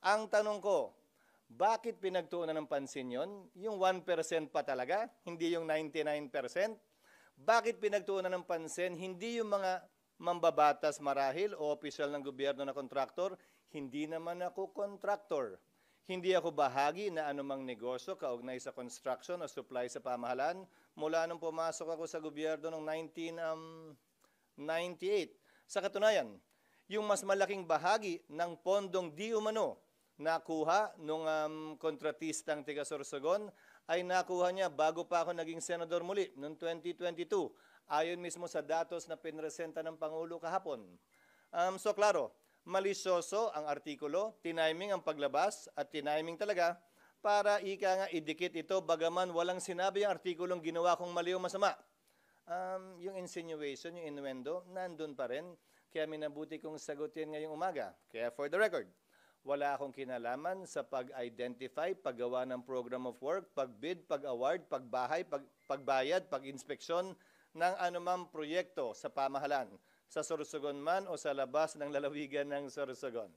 Ang tanong ko, bakit pinagtuunan ng pansin yon? Yung 1% pa talaga, hindi yung 99%? Bakit pinagtuunan ng pansin, hindi yung mga mambabatas marahil o opisyal ng gobyerno na kontraktor? Hindi naman ako kontraktor. Hindi ako bahagi na anumang negosyo kaugnay sa construction o supply sa pamahalaan mula nung pumasok ako sa gobyerno noong 1998. Sa katunayan, yung mas malaking bahagi ng pondong di umano nakuha nung kontratistang tiga Sorsogon ay nakuha niya bago pa ako naging senador muli noong 2022. Ayon mismo sa datos na pinresenta ng Pangulo kahapon. So klaro, malisyoso ang artikulo, tiniming ang paglabas at tiniming talaga para ika nga idikit ito bagaman walang sinabi ang artikulong ginawa kong mali o masama. Yung insinuation, yung innuendo, nandun pa rin. Kaya minabuti kong sagutin ngayong umaga. Kaya for the record, wala akong kinalaman sa pag-identify, paggawa ng program of work, pag-bid, pag-award, pagbahay, pagbayad, pag-inspeksyon ng anumang proyekto sa pamahalaan, sa Sorsogon man o sa labas ng lalawigan ng Sorsogon.